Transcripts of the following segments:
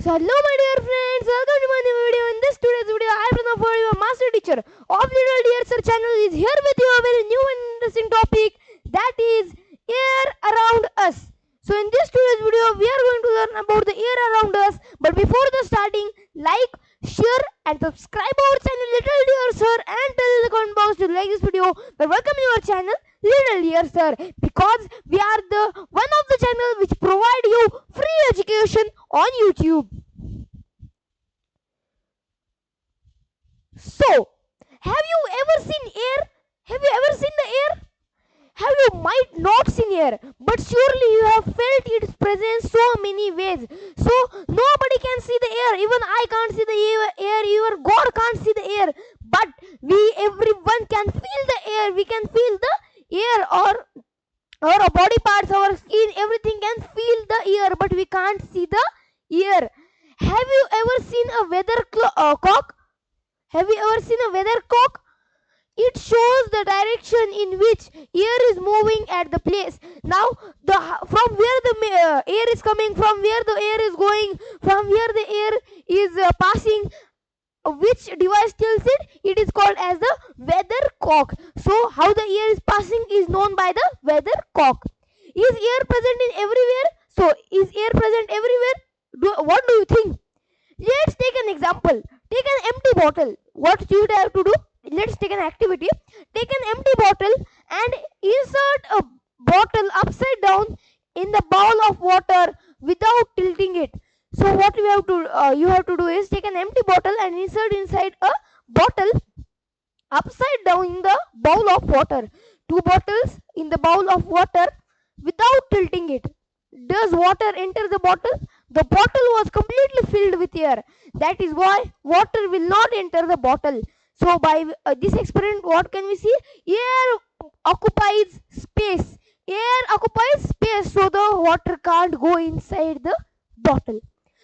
So hello my dear friends, welcome to my new video. In this today's video, I present for you a master teacher of Little Dear Sir channel is here with you a very new and interesting topic, that is air around us. So in this today's video, we are going to learn about the air around us. But before the starting, like, share and subscribe our channel Little Dear Sir and tell the comment box to like this video. But welcome to our channel Little Dear Sir, because we are the one of the channel which provide you free education on YouTube. So, have you ever seen air? Have you ever seen the air? Have you might not seen air, but surely you have felt its presence so many ways. So nobody can see the air. Even I can't see the air. Even God can't see the air. But we, everyone, can feel the air. We can feel the air, or our body parts, our skin, everything can feel the air, but we can't see the air. Have you ever seen a cock? Have you ever seen a weathercock? It shows the direction in which air is moving at the place. Now, from where the air is coming, from where the air is going, from where the air is passing, which device tells it? It is called as the weathercock. So, how the air is passing is known by the weathercock. Is air present in everywhere? So, is air present everywhere? What do you think? Let's take an example. Take an empty bottle. What you would have to do? Let's take an activity. Take an empty bottle and insert a bottle upside down in the bowl of water without tilting it. So what you have to do is take an empty bottle and insert inside a bottle upside down in the bowl of water. Two bottles in the bowl of water without tilting it. Does water enter the bottle? The bottle was completely filled with air. That is why water will not enter the bottle. So by this experiment, what can we see? Air occupies space. Air occupies space, so the water can't go inside the bottle.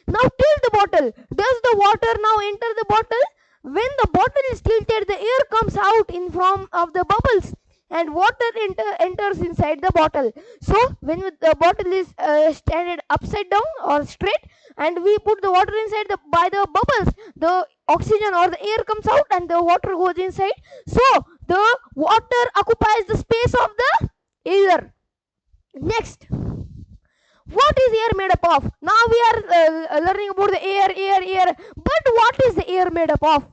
Now tilt the bottle. Does the water now enter the bottle? When the bottle is tilted, the air comes out in form of the bubbles, and water enters inside the bottle. So when the bottle is standed upside down or straight, and we put the water inside by the bubbles, the oxygen or the air comes out and the water goes inside. So the water occupies the space of the air. Next, what is air made up of? Now we are learning about the air. But what is the air made up of?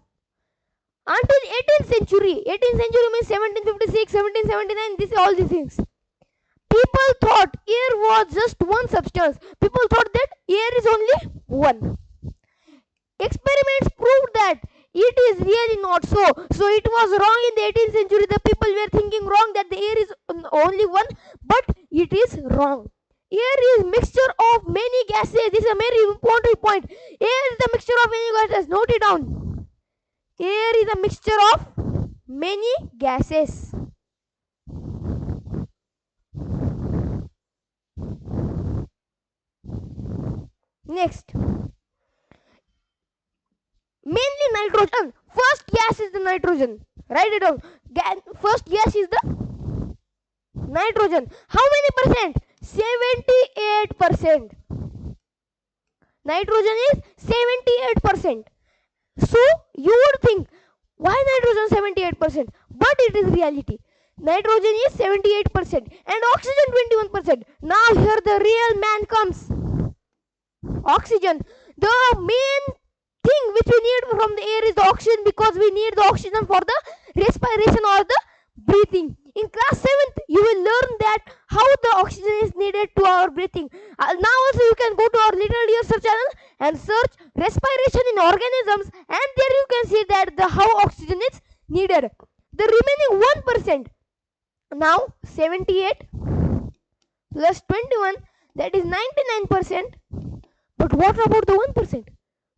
Until 18th century means 1756, 1779, all these things. People thought air was just one substance. People thought that air is only one. Experiments proved that it is really not so. So it was wrong in the 18th century. The people were thinking wrong that the air is only one, but it is wrong. Air is mixture of many gases. This is a very important point. Air is the mixture of many gases. Note it down. Air is a mixture of many gases. Next, mainly nitrogen. First gas is the nitrogen. Write it down. First gas is the nitrogen. How many percent? 78%. Nitrogen is 78%. So you would think, why nitrogen 78%? But it is reality. Nitrogen is 78% and oxygen 21%. Now here the real man comes. Oxygen. The main thing which we need from the air is the oxygen, because we need the oxygen for the respiration or the breathing. In class 7th, you will learn that how the oxygen is needed to our breathing. Now also you can go to our Little Dear Sir channel and search respiration in organisms, and there you can see that how oxygen is needed. The remaining 1%. Now 78 plus 21, that is 99%. But what about the 1%?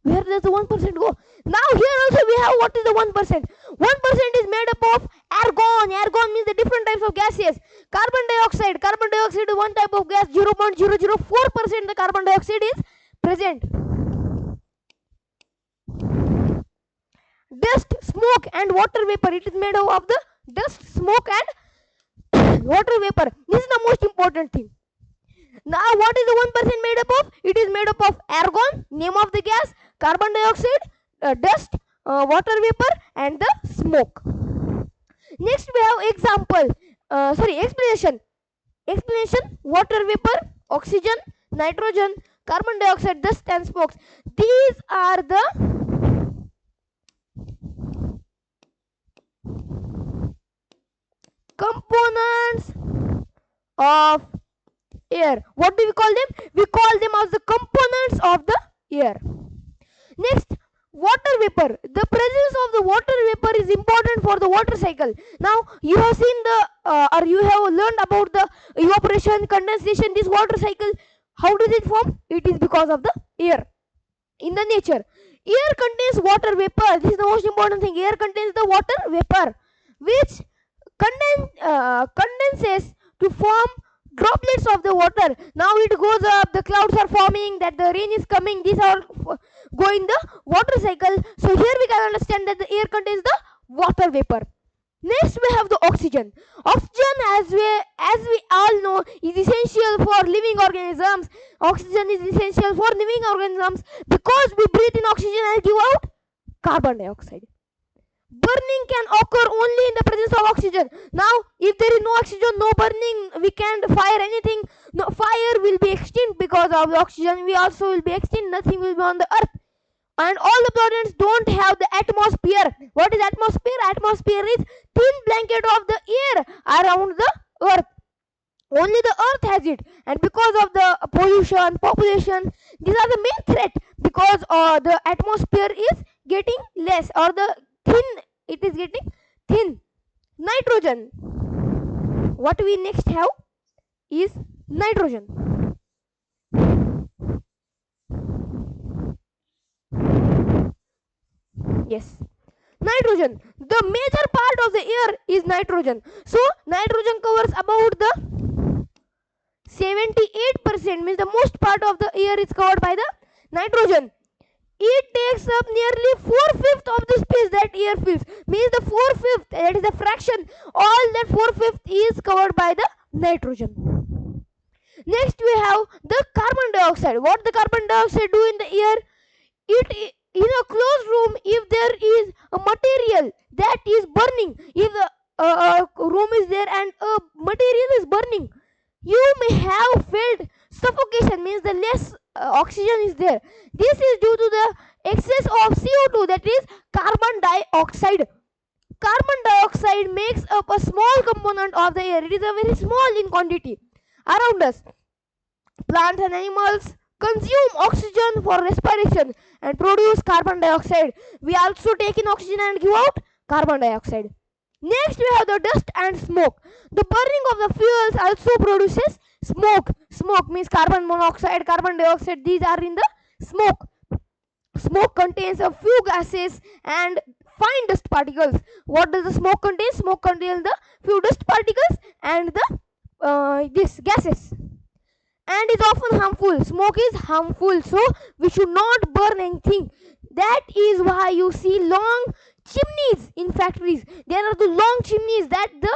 Where does the 1% go? Now here also we have what is the 1%. 1% is made up of argon. Argon means the different types of gases. Carbon dioxide. Carbon dioxide is one type of gas. 0.004% the carbon dioxide is present. Dust, smoke and water vapor. It is made up of the dust, smoke and water vapor. This is the most important thing. Now what is the 1% made up of? It is made up of argon, name of the gas, carbon dioxide, dust, water vapor, and the smoke. Next we have explanation. Water vapor, oxygen, nitrogen, carbon dioxide, dust and smokes. These are the components of air. What do we call them? We call them as the components of the air. Next, water vapor. The presence of the water vapor is important for the water cycle. Now you have seen or you have learned about the evaporation, condensation, this water cycle. How does it form? It is because of the air. In the nature, air contains water vapor. This is the most important thing. Air contains the water vapor, which condenses to form droplets of the water. Now it goes up, the clouds are forming, that the rain is coming. These are go in the water cycle. So here we can understand that the air contains the water vapor. Next we have the oxygen. Oxygen, as we all know, is essential for living organisms. Oxygen is essential for living organisms because we breathe in oxygen and give out carbon dioxide. Burning can occur only in the presence of oxygen. Now if there is no oxygen, no burning, we can't fire anything. No, fire will be extinct because of the oxygen. We also will be extinct. Nothing will be on the earth. And all the planets don't have the atmosphere. What is atmosphere? Atmosphere is thin blanket of the air around the earth. Only the earth has it, and because of the pollution, population, these are the main threat, because the atmosphere is getting less, or the thin, it is getting thin. Nitrogen. What we next have is nitrogen. Yes, nitrogen. The major part of the air is nitrogen. So nitrogen covers about the 78%, means the most part of the air is covered by the nitrogen. It takes up nearly 4/5 of the space that air fills, means the 4/5, that is the fraction, all that 4/5 is covered by the nitrogen. Next we have the carbon dioxide. What the carbon dioxide do in the air? It in a closed room, if there is a material that is burning, if the room is there and a material is burning, you may have felt suffocation, means the less oxygen is there. This is due to the excess of CO2, that is carbon dioxide. Carbon dioxide makes up a small component of the air. It is a very small in quantity around us. Plants and animals consume oxygen for respiration and produce carbon dioxide. We also take in oxygen and give out carbon dioxide. Next we have the dust and smoke. The burning of the fuels also produces smoke. Smoke means carbon monoxide, carbon dioxide, these are in the smoke. Smoke contains a few gases and fine dust particles. What does the smoke contain? Smoke contains the few dust particles and the these gases, and is often harmful. Smoke is harmful, so we should not burn anything. That is why you see long chimneys in factories. There are the long chimneys, that the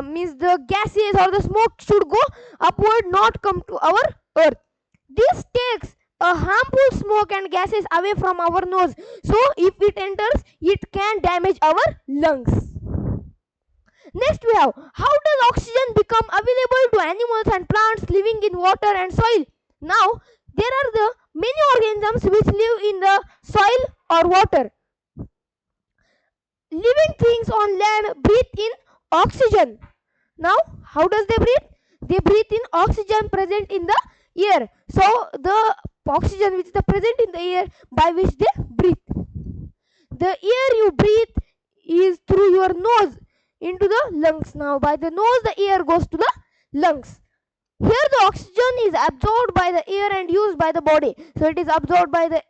means the gases or the smoke should go upward, not come to our earth. This takes a harmful smoke and gases away from our nose, so if it enters, it can damage our lungs. Next we have, how does oxygen become available to animals and plants living in water and soil? Now there are the many organisms which live in the soil or water. Living things on land breathe in oxygen. Now how does they breathe? They breathe in oxygen present in the air. So the oxygen which is present in the air by which they breathe. The air you breathe is through your nose into the lungs. Now by the nose the air goes to the lungs. Here the oxygen is absorbed by the air and used by the body. So it is absorbed by the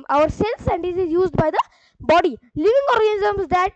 our cells and it is used by the body. Living organisms that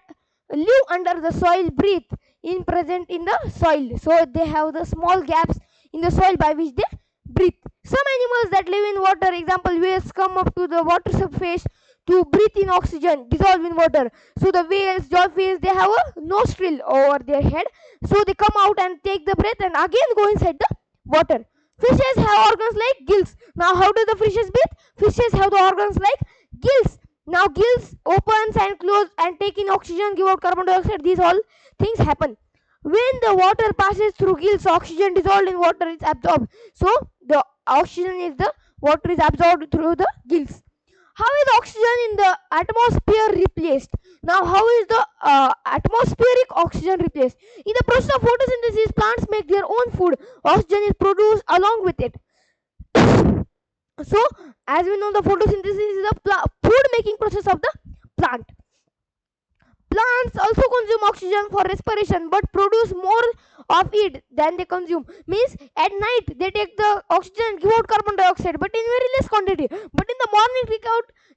live under the soil breathe in present in the soil. So they have the small gaps in the soil by which they breathe. Some animals that live in water, example whales, come up to the water surface to breathe in oxygen, dissolve in water. So the whales, dolphins, they have a nostril over their head, so they come out and take the breath and again go inside the water. Fishes have organs like gills. Now how do the fishes breathe? Fishes have the organs like gills. Now gills opens and close and take in oxygen, give out carbon dioxide. These all things happen. When the water passes through gills, oxygen dissolved in water is absorbed. So the oxygen is the water is absorbed through the gills. How is oxygen in the atmosphere replaced? Now how is the atmospheric oxygen replaced? In the process of photosynthesis, plants make their own food. Oxygen is produced along with it. So as we know, the photosynthesis is the food making process of the plant. Plants also consume oxygen for respiration but produce more of it than they consume. Means at night they take the oxygen and give out carbon dioxide, but in very less quantity. But in the morning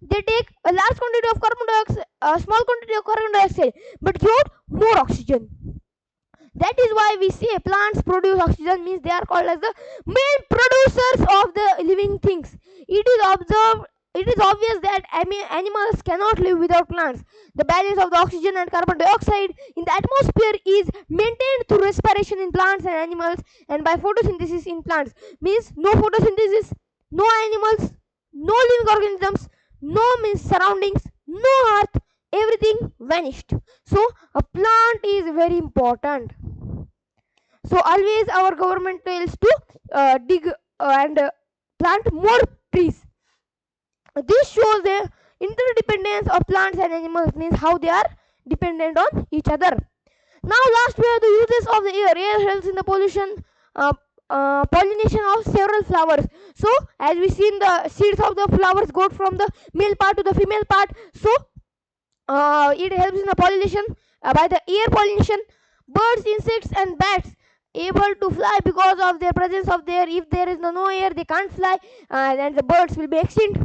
they take a large quantity of carbon dioxide, a small quantity of carbon dioxide, but give out more oxygen. That is why we say plants produce oxygen, means they are called as the main producers of the living things. It is obvious that animals cannot live without plants. The balance of the oxygen and carbon dioxide in the atmosphere is maintained through respiration in plants and animals and by photosynthesis in plants. Means no photosynthesis, no animals, no living organisms, no means surroundings, no earth, everything vanished. So a plant is very important. So always our government tells to dig and plant more trees. This shows the interdependence of plants and animals, means how they are dependent on each other. Now last we have the uses of the air. Air helps in the pollination of several flowers. So as we seen, the seeds of the flowers go from the male part to the female part. So it helps in the pollination by the air pollination. Birds, insects and bats able to fly because of their presence of the air. If there is no air, they can't fly, and the birds will be extinct.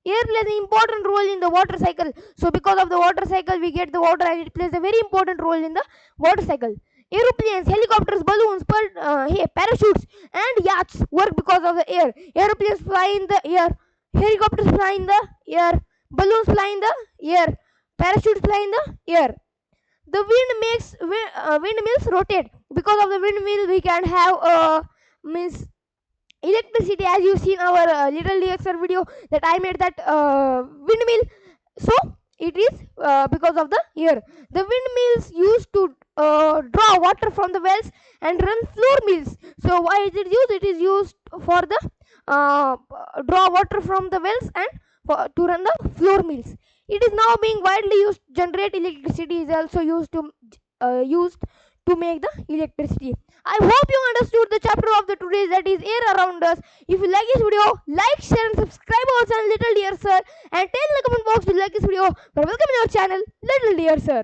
Air plays an important role in the water cycle. So because of the water cycle, we get the water, and it plays a very important role in the water cycle. Aeroplanes, helicopters, balloons, parachutes and yachts work because of the air. Aeroplanes fly in the air, helicopters fly in the air, balloons fly in the air, parachutes fly in the air. The wind makes windmills rotate. Because of the windmill, we can have means electricity, as you see in our little DXR video that I made, that windmill. So it is because of the air. The windmills used to draw water from the wells and run floor mills. So why is it used? It is used for the draw water from the wells and to run the floor mills. It is now being widely used to generate electricity. Is also used to make the electricity. I hope you understood the chapter of the today's, that is air around us. If you like this video, like, share and subscribe our channel Little Dear Sir, and tell in the comment box if you like this video. But welcome in our channel Little Dear Sir.